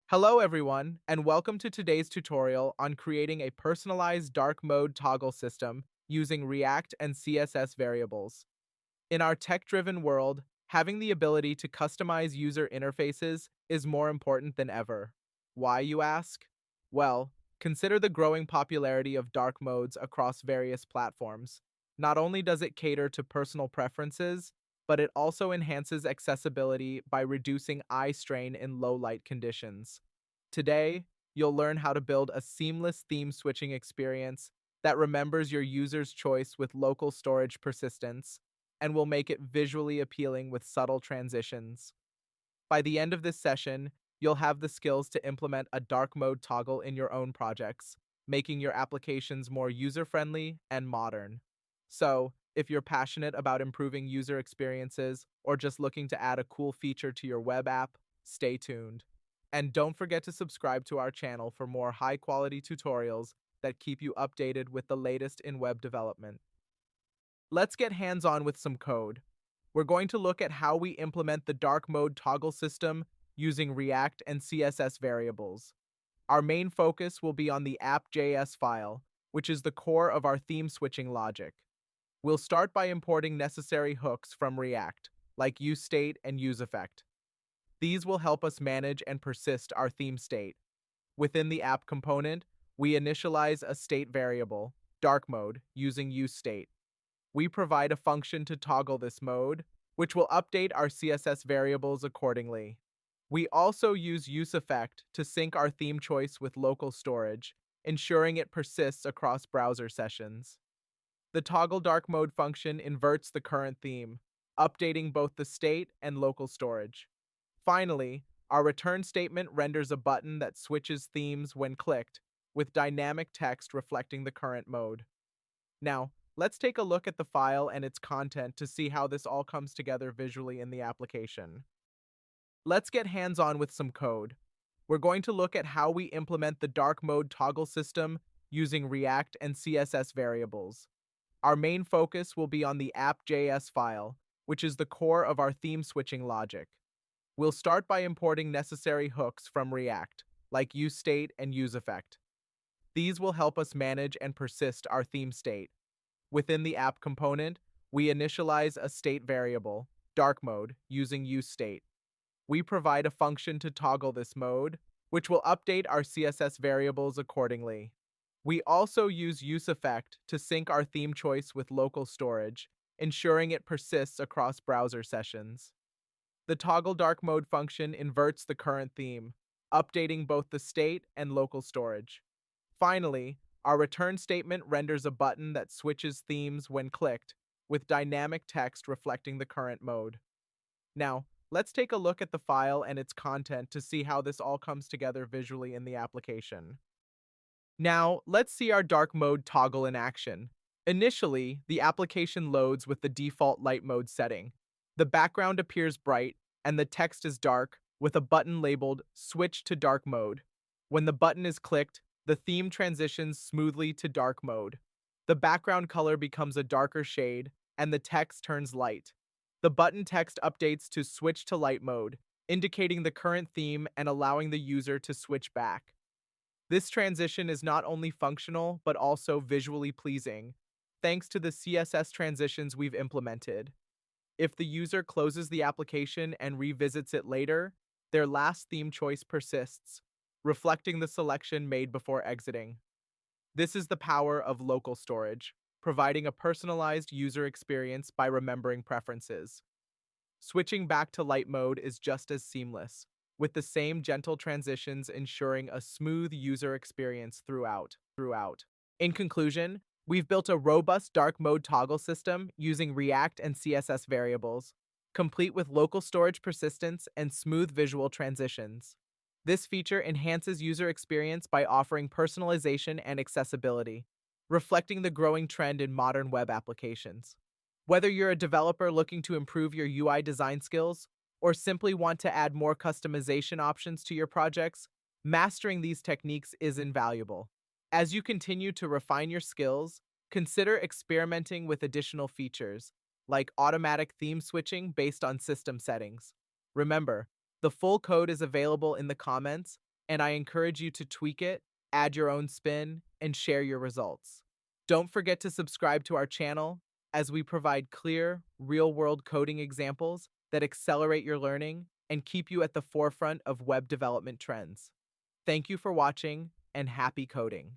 Hello everyone, and welcome to today's tutorial on creating a personalized dark mode toggle system using React and CSS variables. In our tech-driven world, having the ability to customize user interfaces is more important than ever. Why, you ask? Well, consider the growing popularity of dark modes across various platforms. Not only does it cater to personal preferences, but it also enhances accessibility by reducing eye strain in low light conditions. Today, you'll learn how to build a seamless theme switching experience that remembers your user's choice with local storage persistence and will make it visually appealing with subtle transitions. By the end of this session, you'll have the skills to implement a dark mode toggle in your own projects, making your applications more user-friendly and modern. So, if you're passionate about improving user experiences or just looking to add a cool feature to your web app, stay tuned. And don't forget to subscribe to our channel for more high-quality tutorials that keep you updated with the latest in web development. Let's get hands-on with some code. We're going to look at how we implement the dark mode toggle system using React and CSS variables. Our main focus will be on the app.js file, which is the core of our theme switching logic. We'll start by importing necessary hooks from React, like useState and useEffect. These will help us manage and persist our theme state. Within the app component, we initialize a state variable, dark mode, using useState. We provide a function to toggle this mode, which will update our CSS variables accordingly. We also use useEffect to sync our theme choice with local storage, ensuring it persists across browser sessions. The toggle dark mode function inverts the current theme, updating both the state and local storage. Finally, our return statement renders a button that switches themes when clicked, with dynamic text reflecting the current mode. Now, let's take a look at the file and its content to see how this all comes together visually in the application. Let's get hands-on with some code. We're going to look at how we implement the dark mode toggle system using React and CSS variables. Our main focus will be on the app.js file, which is the core of our theme switching logic. We'll start by importing necessary hooks from React, like useState and useEffect. These will help us manage and persist our theme state. Within the app component, we initialize a state variable, dark mode, using useState. We provide a function to toggle this mode, which will update our CSS variables accordingly. We also use useEffect to sync our theme choice with local storage, ensuring it persists across browser sessions. The toggle dark mode function inverts the current theme, updating both the state and local storage. Finally, our return statement renders a button that switches themes when clicked, with dynamic text reflecting the current mode. Now, let's take a look at the file and its content to see how this all comes together visually in the application. Now, let's see our dark mode toggle in action. Initially, the application loads with the default light mode setting. The background appears bright, and the text is dark, with a button labeled Switch to Dark Mode. When the button is clicked, the theme transitions smoothly to dark mode. The background color becomes a darker shade, and the text turns light. The button text updates to Switch to Light Mode, indicating the current theme and allowing the user to switch back. This transition is not only functional, but also visually pleasing, thanks to the CSS transitions we've implemented. If the user closes the application and revisits it later, their last theme choice persists, reflecting the selection made before exiting. This is the power of local storage, providing a personalized user experience by remembering preferences. Switching back to light mode is just as seamless, with the same gentle transitions ensuring a smooth user experience throughout. In conclusion, we've built a robust dark mode toggle system using React and CSS variables, complete with local storage persistence and smooth visual transitions. This feature enhances user experience by offering personalization and accessibility, reflecting the growing trend in modern web applications. Whether you're a developer looking to improve your UI design skills or simply want to add more customization options to your projects, mastering these techniques is invaluable. As you continue to refine your skills, consider experimenting with additional features, like automatic theme switching based on system settings. Remember, the full code is available in the comments, and I encourage you to tweak it, add your own spin, and share your results. Don't forget to subscribe to our channel as we provide clear, real-world coding examples that accelerate your learning and keep you at the forefront of web development trends. Thank you for watching and happy coding.